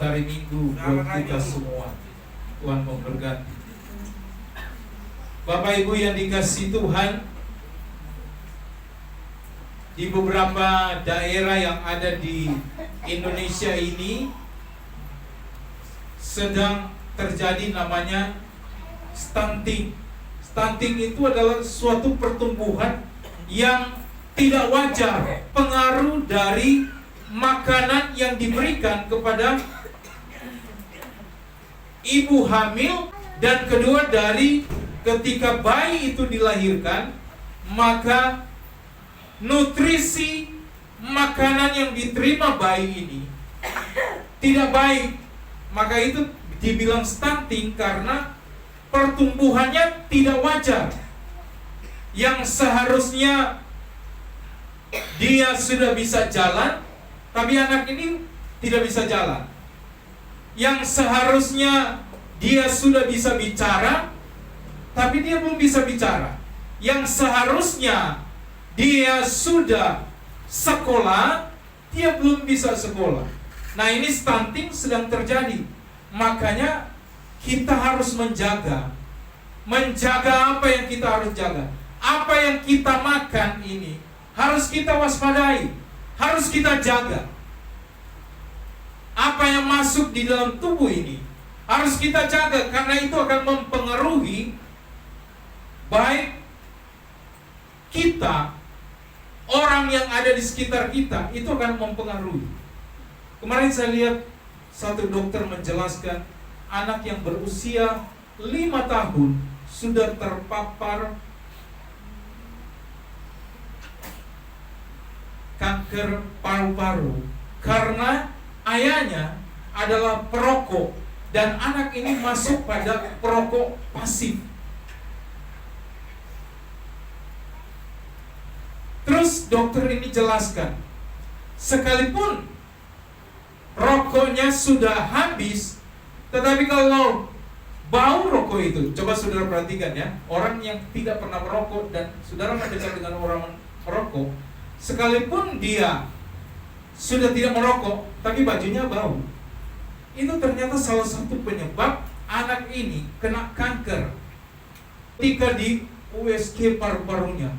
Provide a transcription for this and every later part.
hari Minggu buat kita semua. Tuhan memberkati. Bapak Ibu yang dikasihi Tuhan, di beberapa daerah yang ada di Indonesia ini sedang terjadi namanya stunting. Stunting itu adalah suatu pertumbuhan yang tidak wajar, pengaruh dari makanan yang diberikan kepada ibu hamil, dan kedua dari ketika bayi itu dilahirkan, maka nutrisi makanan yang diterima bayi ini tidak baik. Maka itu dibilang stunting karena pertumbuhannya tidak wajar. Yang seharusnya dia sudah bisa jalan, tapi anak ini tidak bisa jalan. Yang seharusnya dia sudah bisa bicara, tapi dia belum bisa bicara. Yang seharusnya dia sudah sekolah, dia belum bisa sekolah. Nah, ini stunting sedang terjadi. Makanya kita harus menjaga apa yang kita harus jaga. Apa yang kita makan ini harus kita waspadai, harus kita jaga. Apa yang masuk di dalam tubuh ini harus kita jaga, karena itu akan mempengaruhi baik kita, orang yang ada di sekitar kita, itu akan mempengaruhi. Kemarin saya lihat satu dokter menjelaskan anak yang berusia 5 tahun sudah terpapar kanker paru-paru karena ayahnya adalah perokok, dan anak ini masuk pada perokok pasif. Terus dokter ini jelaskan, sekalipun rokoknya sudah habis, tetapi kalau bau rokok itu, coba saudara perhatikan ya, orang yang tidak pernah merokok dan saudara mendekat dengan orang merokok, sekalipun dia sudah tidak merokok, tapi bajunya bau, itu ternyata salah satu penyebab anak ini kena kanker ketika di USG paru-parunya.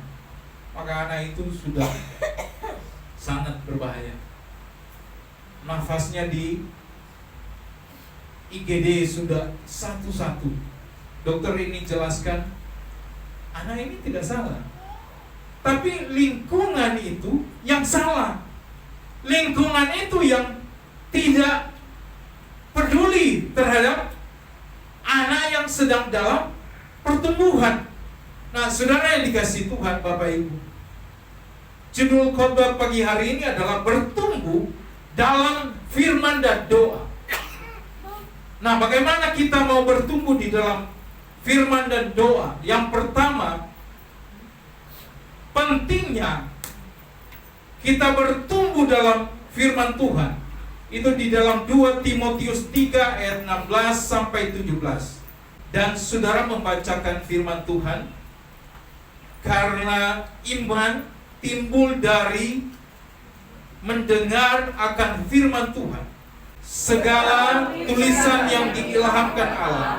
Maka anak itu sudah sangat berbahaya. Nafasnya di IGD sudah 1-1. Dokter ini jelaskan, anak ini tidak salah, tapi lingkungan itu yang salah. Lingkungan itu yang tidak peduli terhadap anak yang sedang dalam pertumbuhan. Nah, saudara yang dikasihi Tuhan, Bapak Ibu, judul khotbah pagi hari ini adalah bertumbuh dalam firman dan doa. Nah, bagaimana kita mau bertumbuh di dalam firman dan doa? Yang pertama, pentingnya kita bertumbuh dalam firman Tuhan. Itu di dalam 2 Timotius 3 ayat 16 sampai 17. Dan saudara membacakan firman Tuhan, karena iman timbul dari mendengar akan firman Tuhan. Segala tulisan yang diilhamkan Allah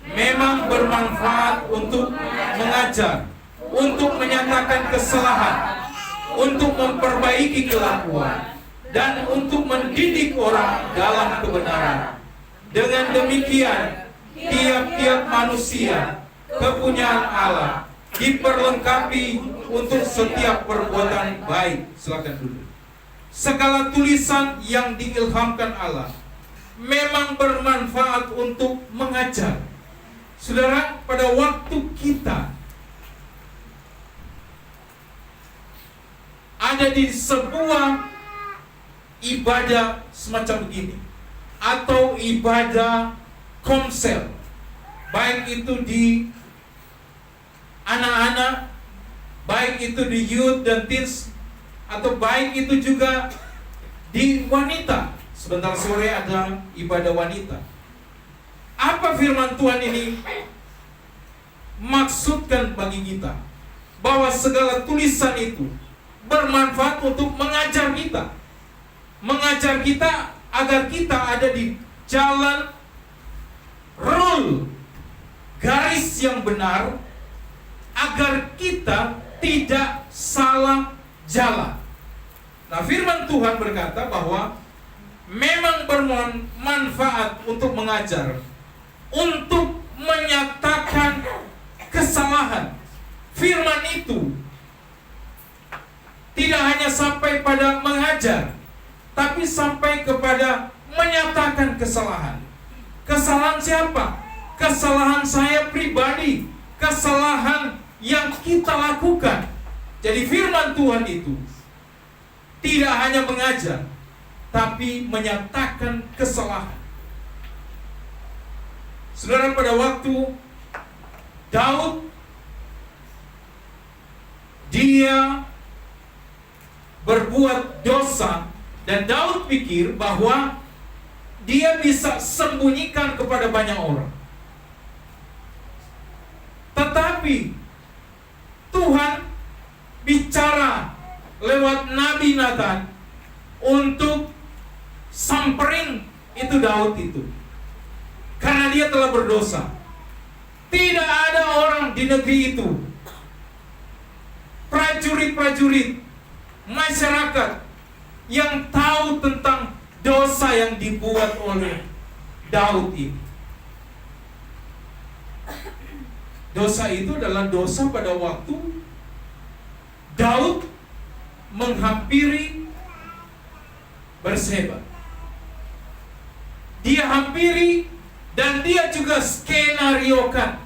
memang bermanfaat untuk mengajar, untuk menyatakan kesalahan, untuk memperbaiki kelakuan, dan untuk mendidik orang dalam kebenaran. Dengan demikian, tiap-tiap manusia kepunyaan Allah diperlengkapi untuk setiap perbuatan baik. Silakan dulu. Segala tulisan yang diilhamkan Allah memang bermanfaat untuk mengajar. Saudara, pada waktu kita ada di sebuah ibadah semacam begini, atau ibadah komsel, baik itu di anak-anak, baik itu di youth dan teens, atau baik itu juga di wanita. Sebentar sore ada ibadah wanita. Apa firman Tuhan ini maksudkan bagi kita? Bahwa segala tulisan itu bermanfaat untuk mengajar kita. Mengajar kita agar kita ada di jalan rule, garis yang benar, agar kita tidak salah jalan. Nah, firman Tuhan berkata bahwa memang bermanfaat untuk mengajar, untuk menyatakan kesalahan. Firman itu tidak hanya sampai pada mengajar, tapi sampai kepada menyatakan kesalahan. Kesalahan siapa? Kesalahan saya pribadi, kesalahan yang kita lakukan. Jadi firman Tuhan itu tidak hanya mengajar, tapi menyatakan kesalahan. Saudara, pada waktu Daud, dia berbuat dosa, dan Daud pikir bahwa dia bisa sembunyikan kepada banyak orang. Tetapi Tuhan bicara lewat Nabi Nathan untuk samperin itu Daud itu, karena dia telah berdosa. Tidak ada orang di negeri itu, prajurit-prajurit, masyarakat, yang tahu tentang dosa yang dibuat oleh Daud ini. Dosa itu adalah dosa pada waktu Daud menghampiri Batseba. Dia hampiri dan dia juga skenariokan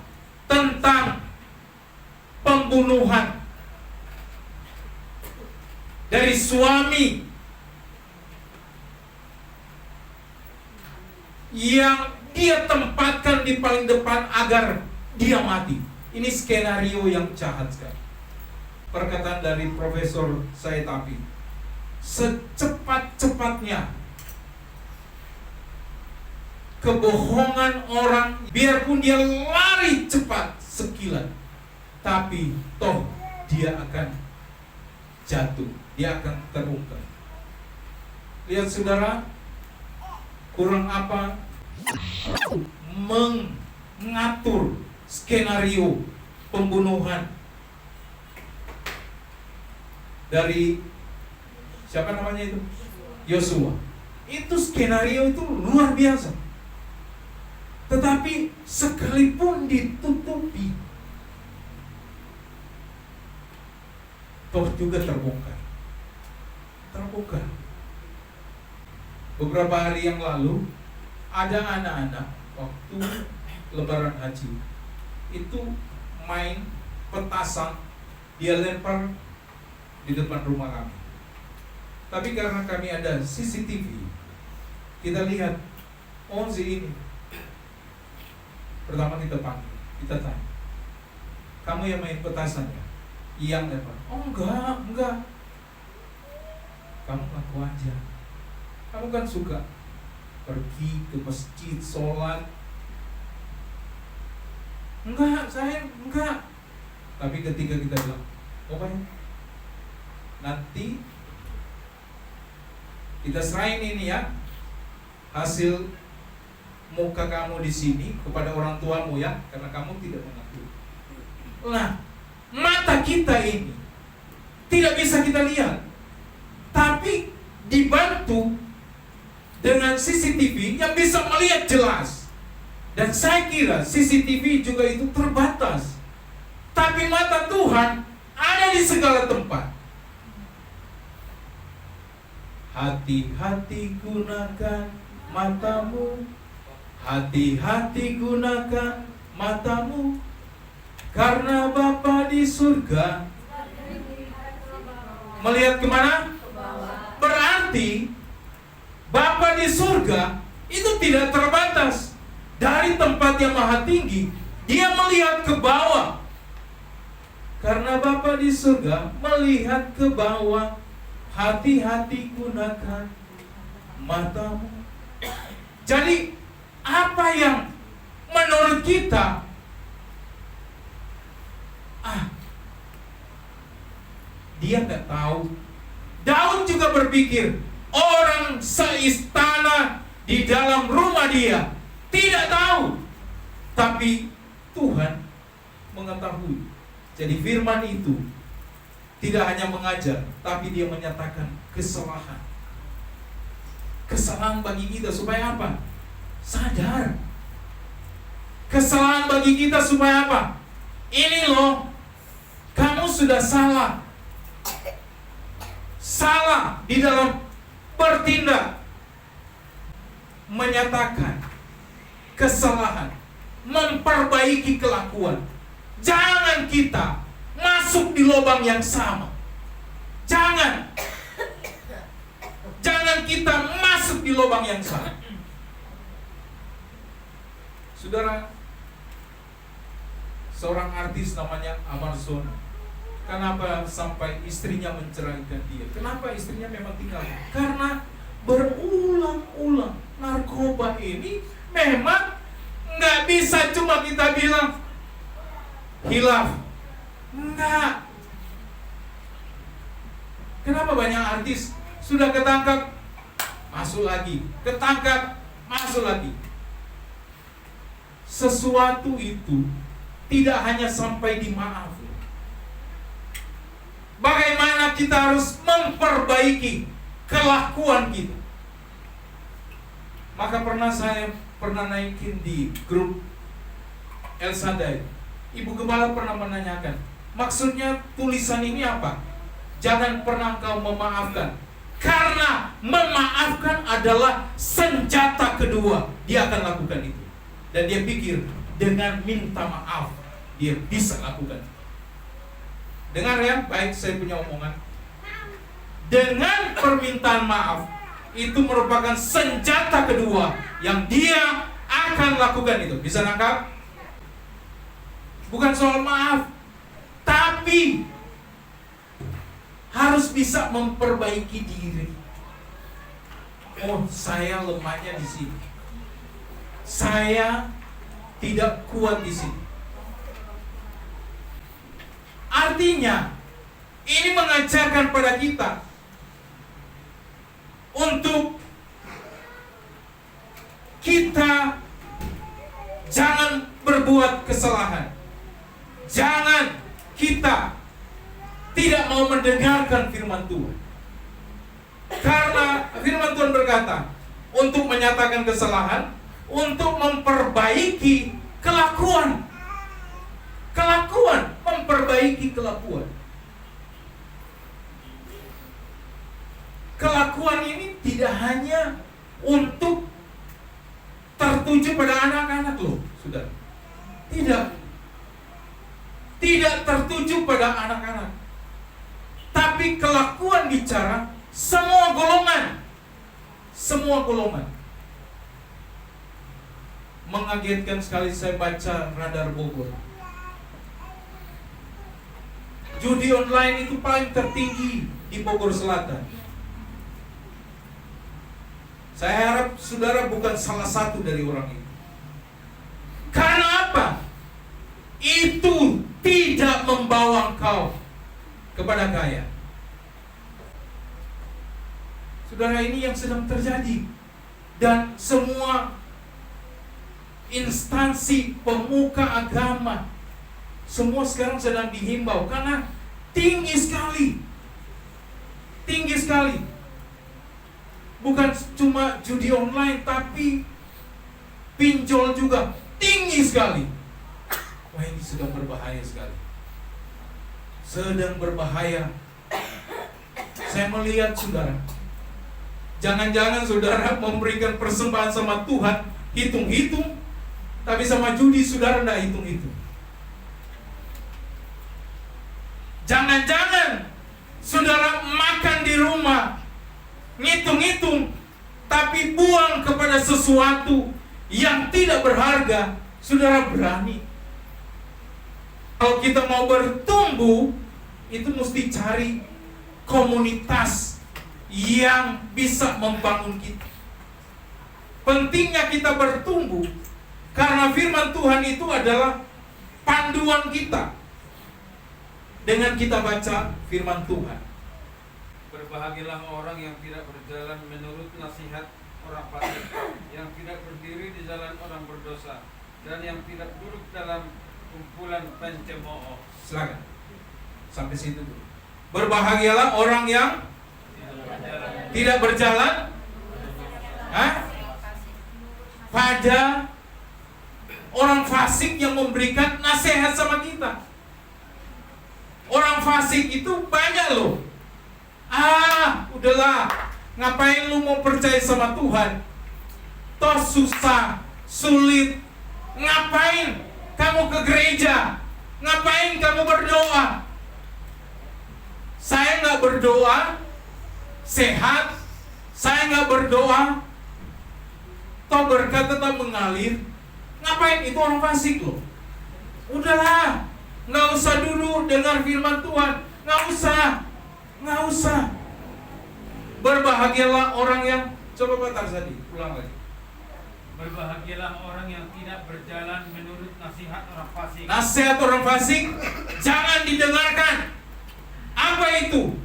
tentang pembunuhan dari suami yang dia tempatkan di paling depan agar dia mati. Ini skenario yang jahat sekali. Perkataan dari Profesor Said Tapi, secepat-cepatnya kebohongan orang, biarpun dia lari cepat sekilat, tapi toh dia akan jatuh, dia akan terungkap. Lihat saudara, kurang apa mengatur skenario pembunuhan dari siapa namanya itu? Yosua. Itu skenario itu luar biasa. Tetapi sekalipun ditutupi, toh juga terbongkar. Terbongkar. Beberapa hari yang lalu ada anak-anak waktu lebaran haji itu main petasan, dia lempar di depan rumah kami. Tapi karena kami ada CCTV, kita lihat, oh si ini. Pertama kita panggil, kita tanya, kamu yang main petasan ya? Yang lempar? Oh enggak. Kamu ngaku aja. Kamu kan suka pergi ke masjid, sholat. Enggak, saya enggak. Tapi ketika kita bilang, oh baik, nanti kita serahin ini ya, hasil muka kamu di sini kepada orang tuamu ya, karena kamu tidak mengakui. Nah, mata kita ini tidak bisa kita lihat, tapi dibantu dengan CCTV yang bisa melihat jelas. Dan saya kira CCTV juga itu terbatas, tapi mata Tuhan ada di segala tempat. Hati-hati gunakan matamu, hati-hati gunakan matamu, karena Bapa di surga melihat kemana? Berarti Bapa di surga itu tidak terbatas. Dari tempat yang maha tinggi, dia melihat ke bawah. Karena Bapa di surga melihat ke bawah. Hati-hati gunakan matamu. Jadi apa yang menurut kita dia nggak tahu. Daud juga berpikir, orang seistana di dalam rumah dia tidak tahu, tapi Tuhan mengetahui. Jadi firman itu tidak hanya mengajar, tapi dia menyatakan kesalahan. Kesalahan bagi kita supaya apa? Sadar. Kesalahan bagi kita supaya apa? Ini loh, kamu sudah salah. Salah di dalam bertindak. Menyatakan kesalahan, memperbaiki kelakuan. Jangan kita masuk di lubang yang sama. Jangan kita masuk di lubang yang sama. Saudara, seorang artis namanya Amazon, kenapa sampai istrinya menceraikan dia? Kenapa istrinya memang tinggal? Karena berulang-ulang narkoba ini memang nggak bisa cuma kita bilang hilaf. Enggak. Kenapa banyak artis sudah ketangkap, masuk lagi, ketangkap, masuk lagi. Sesuatu itu tidak hanya sampai di maaf. Bagaimana kita harus memperbaiki kelakuan kita. Maka saya pernah naikin di grup El Shaddai. Ibu Gembala pernah menanyakan, maksudnya tulisan ini apa? Jangan pernah engkau memaafkan. Karena memaafkan adalah senjata kedua. Dia akan lakukan itu. Dan dia pikir dengan minta maaf dia bisa lakukan. Dengar ya, baik saya punya omongan. Dengan permintaan maaf itu merupakan senjata kedua yang dia akan lakukan itu. Bisa nangkap? Bukan soal maaf, tapi harus bisa memperbaiki diri. Oh, saya lemahnya di sini. Saya tidak kuat di sini. Artinya, ini mengajarkan pada kita untuk kita jangan berbuat kesalahan. Jangan kita tidak mau mendengarkan firman Tuhan. Karena firman Tuhan berkata, untuk menyatakan kesalahan, untuk memperbaiki kelakuan. Kelakuan, memperbaiki kelakuan. Kelakuan ini tidak hanya untuk tertuju pada anak-anak loh, saudara. Tidak tertuju pada anak-anak. Tapi kelakuan bicara semua golongan. Semua golongan. Mengagetkan sekali saya baca Radar Bogor. Judi online itu paling tertinggi di Bogor Selatan. Saya harap saudara bukan salah satu dari orang itu. Karena apa? Itu tidak membawa engkau kepada kaya. Saudara, ini yang sedang terjadi. Dan semua instansi pemuka agama semua sekarang sedang dihimbau karena tinggi sekali. Tinggi sekali. Bukan cuma judi online, tapi pinjol juga tinggi sekali. Wah, ini sedang berbahaya sekali. Sedang berbahaya. Saya melihat saudara, jangan-jangan saudara memberikan persembahan sama Tuhan, hitung-hitung, tapi sama judi saudara tidak hitung-hitung. Jangan-jangan saudara makan di rumah, ngitung-ngitung, tapi buang kepada sesuatu yang tidak berharga. Saudara berani. Kalau kita mau bertumbuh, itu mesti cari komunitas yang bisa membangun kita. Pentingnya kita bertumbuh karena firman Tuhan itu adalah panduan kita. Dengan kita baca firman Tuhan, Berbahagialah orang yang tidak berjalan menurut nasihat orang fasik, yang tidak berdiri di jalan orang berdosa, dan yang tidak duduk dalam kumpulan pencemooh. Silakan. Sampai situ dulu. Berbahagialah orang yang tidak berjalan pada orang fasik yang memberikan nasihat sama kita. Orang fasik itu banyak loh. Udahlah, ngapain lu mau percaya sama Tuhan? Toh susah, sulit. Ngapain kamu ke gereja? Ngapain kamu berdoa? Saya nggak berdoa sehat, saya nggak berdoa toh berkat tetap mengalir. Ngapain? Itu orang fasik loh. Udahlah, nggak usah dulu dengar firman Tuhan. Nggak usah. Berbahagialah orang yang, coba Pak Tarzadi, ulang lagi. Berbahagialah orang yang tidak berjalan menurut nasihat orang fasik. Nasihat orang fasik jangan didengarkan. Apa itu?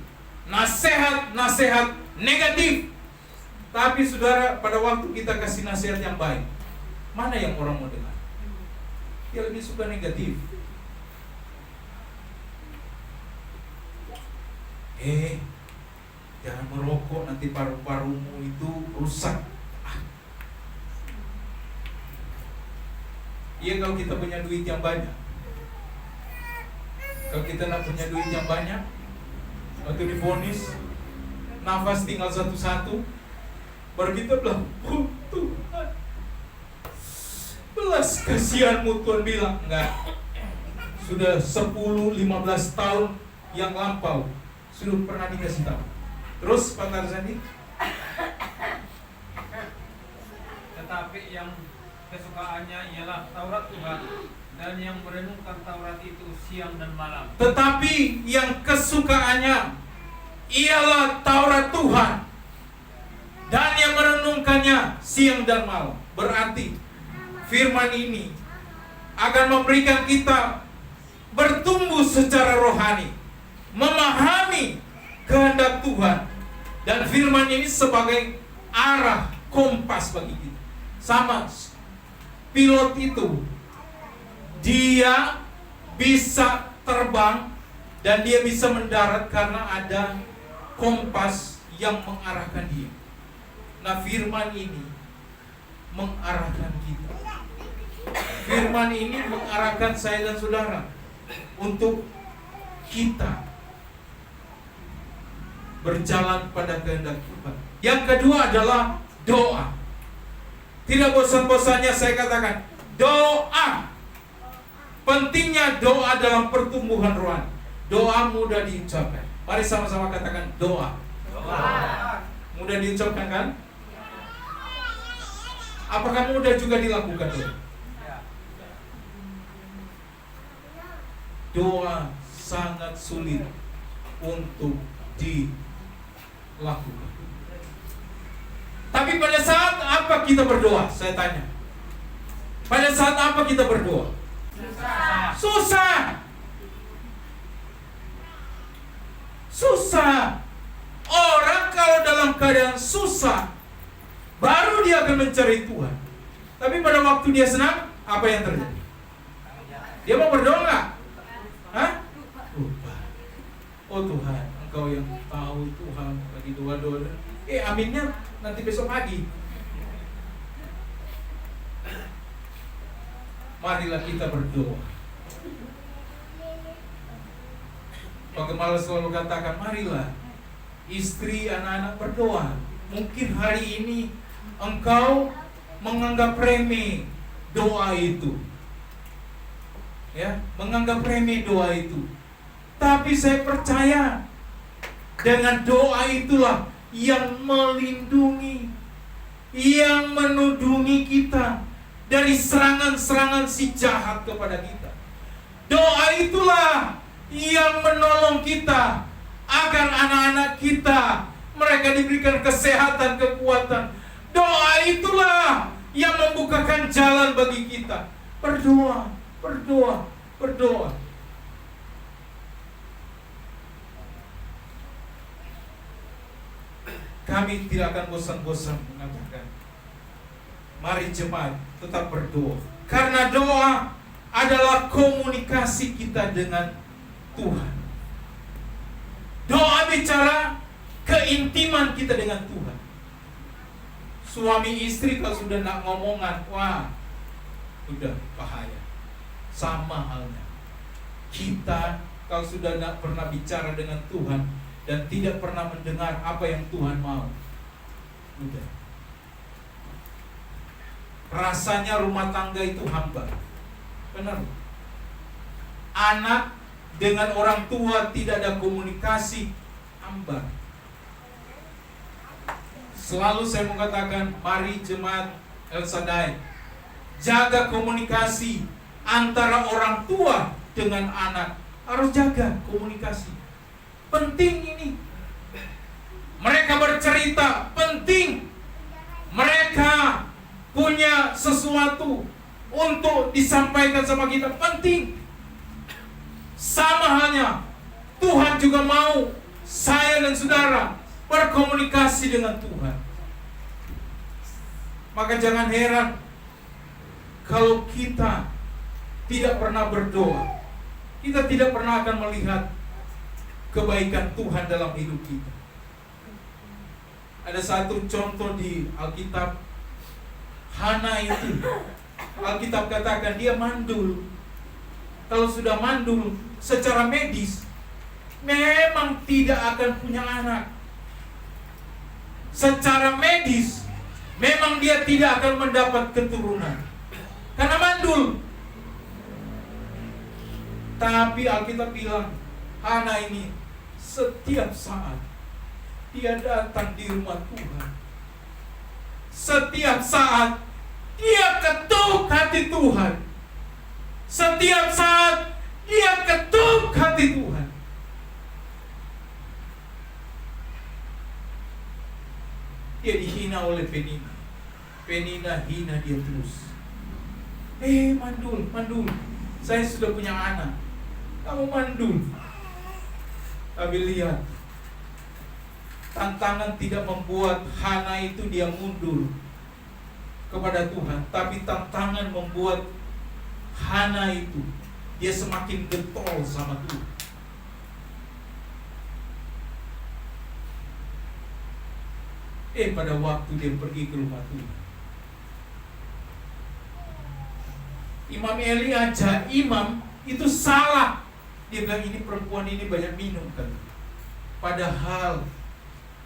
Nasihat negatif. Tapi saudara, pada waktu kita kasih nasihat yang baik, mana yang orang mau dengar? Dia lebih suka negatif. Jangan merokok, nanti paru-parumu itu rusak. Iya, kalau kita punya duit yang banyak. Kalau kita nak punya duit yang banyak, waktu divonis nafas tinggal satu-satu, baru kita bilang, Tuhan, belas kasihanmu. Tuhan bilang, enggak. Sudah 10-15 tahun yang lampau sudah pernah dikasih tahu. Terus Pak Tarzani, tetapi yang kesukaannya ialah Taurat Tuhan, dan yang merenungkan Taurat itu siang dan malam. Tetapi yang kesukaannya ialah Taurat Tuhan, dan yang merenungkannya siang dan malam. Berarti firman ini akan memberikan kita bertumbuh secara rohani, memahami kehendak Tuhan. Dan firman ini sebagai arah kompas bagi kita. Sama pilot itu, dia bisa terbang dan dia bisa mendarat karena ada kompas yang mengarahkan dia. Nah, firman ini mengarahkan kita. Firman ini mengarahkan saya dan saudara untuk kita berjalan pada kehendak Tuhan. Yang kedua adalah doa. Tidak bosan-bosannya saya katakan doa. Pentingnya doa dalam pertumbuhan rohani. Doa mudah diucapkan. Mari sama-sama katakan doa. Mudah diucapkan kan? Apakah mudah juga dilakukan doa? Doa sangat sulit untuk dilakukan. Tapi pada saat apa kita berdoa? Saya tanya. Pada saat apa kita berdoa? Susah. Orang kalau dalam keadaan susah, baru dia akan mencari Tuhan. Tapi pada waktu dia senang, apa yang terjadi? Dia mau berdoa nggak? Lupa. Oh Tuhan, Engkau yang tahu. Tuhan lagi doa-doa. Aminnya nanti besok pagi. Marilah kita berdoa. Pak Gembala selalu katakan, marilah istri, anak-anak berdoa. Mungkin hari ini engkau menganggap remeh doa itu, ya, menganggap remeh doa itu. Tapi saya percaya dengan doa itulah yang melindungi, yang menudungi kita dari serangan-serangan si jahat kepada kita. Doa itulah yang menolong kita agar anak-anak kita mereka diberikan kesehatan, kekuatan. Doa itulah yang membukakan jalan bagi kita. Berdoa, berdoa, berdoa. kami tidak akan bosan-bosan mengatakan, mari jemaat tetap berdoa. Karena doa adalah komunikasi kita dengan Tuhan. Doa bicara keintiman kita dengan Tuhan. Suami istri kalau sudah nak ngomongan, wah, udah bahaya. Sama halnya kita kalau sudah nak pernah bicara dengan Tuhan dan tidak pernah mendengar apa yang Tuhan mau, udah. Rasanya rumah tangga itu hambar. Benar. Anak dengan orang tua tidak ada komunikasi, hambar. Selalu saya mengatakan, mari jemaat El Shaddai, jaga komunikasi antara orang tua dengan anak. Harus jaga komunikasi. Penting ini. Mereka bercerita, penting. Mereka punya sesuatu untuk disampaikan sama kita, penting. Sama halnya Tuhan juga mau saya dan saudara berkomunikasi dengan Tuhan. Maka jangan heran kalau kita tidak pernah berdoa, kita tidak pernah akan melihat kebaikan Tuhan dalam hidup kita. Ada satu contoh di Alkitab, Hana itu, Alkitab katakan dia mandul. Kalau sudah mandul, secara medis memang tidak akan punya anak. Secara medis memang dia tidak akan mendapat keturunan karena mandul. Tapi Alkitab bilang, Hana ini setiap saat dia datang di rumah Tuhan. Setiap saat dia ketuk hati Tuhan. Setiap saat dia ketuk hati Tuhan. Dia dihina oleh Penina. Penina hina dia terus. Mandul, mandul. Saya sudah punya anak. Kamu mandul. Tapi lihat, tantangan tidak membuat Hana itu dia mundur kepada Tuhan, tapi tantangan membuat Hana itu dia semakin getol sama Tuhan. Pada waktu dia pergi ke rumah Tuhan, Imam Eli aja, imam itu salah. Dia bilang ini perempuan ini banyak minum kan. Padahal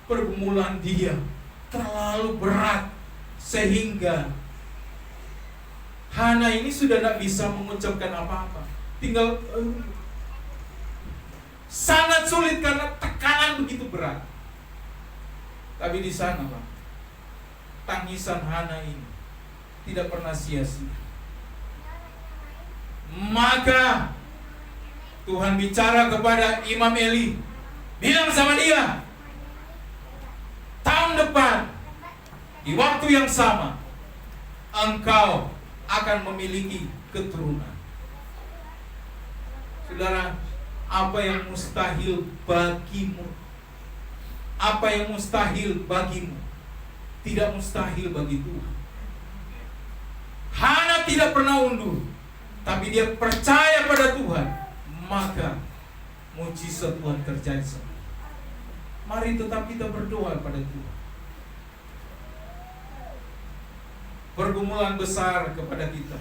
pergumulan dia terlalu berat sehingga Hana ini sudah tidak bisa mengucapkan apa-apa. Tinggal sangat sulit karena tekanan begitu berat. Tapi di sana, Pak, tangisan Hana ini tidak pernah sia-sia. Maka Tuhan bicara kepada Imam Eli, bilang sama dia, tahun depan di waktu yang sama engkau akan memiliki keturunan. Saudara, apa yang mustahil bagimu, apa yang mustahil bagimu, tidak mustahil bagi Tuhan. Hana tidak pernah undur, tapi dia percaya pada Tuhan, maka mujizat Tuhan terjadi. Mari tetap kita berdoa pada Tuhan. Pergumulan besar kepada kita.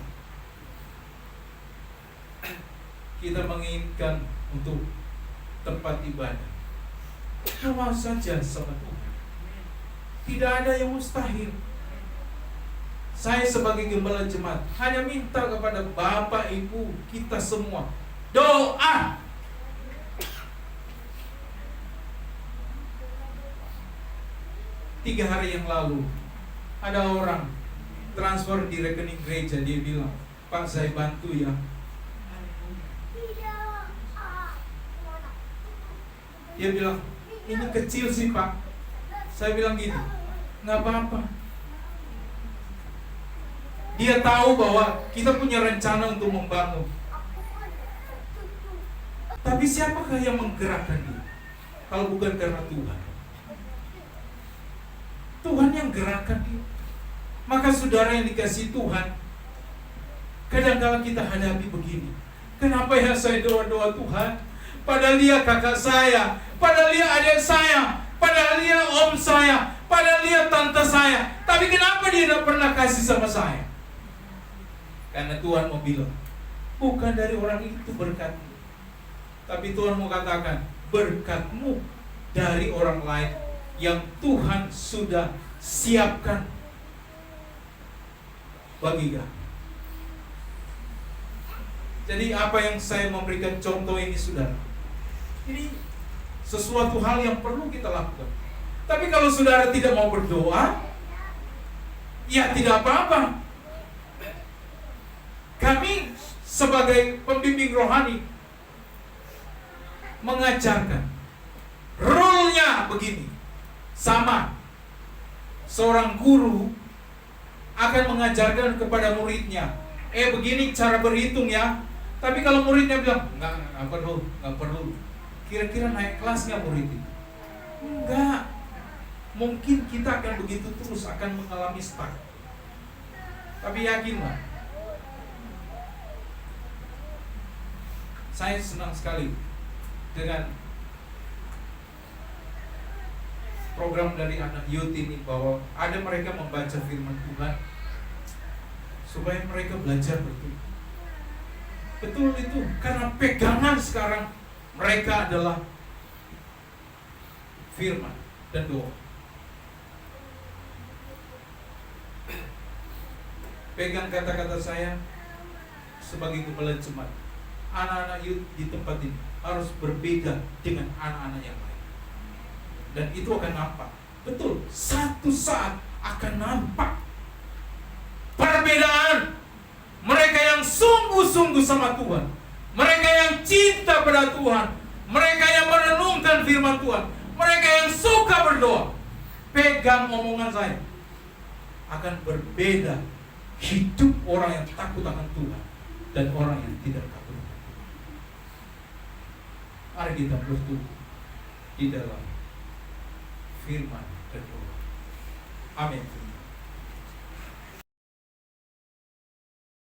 Kita menginginkan untuk tempat ibadah. Doa saja sama Tuhan. Tidak ada yang mustahil. Saya sebagai gembala jemaat hanya minta kepada Bapak Ibu kita semua doa. Tiga hari yang lalu ada orang transfer di rekening gereja. Dia bilang, Pak, saya bantu ya. Dia bilang, ini kecil sih Pak. Saya bilang gini, nggak apa-apa. Dia tahu bahwa kita punya rencana untuk membangun. Tapi siapakah yang menggerakkan dia? Kalau bukan karena Tuhan. menggerakkan dia. Maka saudara yang dikasihi Tuhan, kadang-kadang kita hadapi begini. Kenapa ya saya doa-doa Tuhan? Padahal dia kakak saya, padahal dia adik saya, padahal dia om saya, padahal dia tante saya. Tapi kenapa dia tidak pernah kasih sama saya? Karena Tuhan mau bilang, bukan dari orang itu berkatmu, tapi Tuhan mau katakan, berkatmu dari orang lain yang Tuhan sudah siapkan bagi kamu. Jadi apa yang saya memberikan contoh ini, saudara, ini sesuatu hal yang perlu kita lakukan. Tapi kalau saudara tidak mau berdoa, ya tidak apa-apa. Kami sebagai pembimbing rohani mengajarkan, rule-nya begini, sama. Seorang guru akan mengajarkan kepada muridnya, begini cara berhitung ya. Tapi kalau muridnya bilang, nggak perlu. Kira-kira naik kelas nggak murid itu? Enggak. Mungkin kita akan begitu terus, akan mengalami stuck. Tapi yakinlah, saya senang sekali dengan program dari anak youth ini, bahwa ada mereka membaca firman Tuhan supaya mereka belajar betul. Betul itu, karena pegangan sekarang mereka adalah firman dan doa. Pegang kata-kata saya sebagai kepala jemaat. Anak-anak youth di tempat ini harus berbeda dengan anak-anak yang lain. Dan itu akan nampak. Betul, satu saat akan nampak perbedaan. Mereka yang sungguh-sungguh sama Tuhan, mereka yang cinta pada Tuhan, mereka yang merenungkan firman Tuhan, mereka yang suka berdoa. Pegang omongan saya, akan berbeda hidup orang yang takut akan Tuhan dan orang yang tidak takut akan Tuhan. Mari kita bertumbuh di dalam firman dan doa. Amin.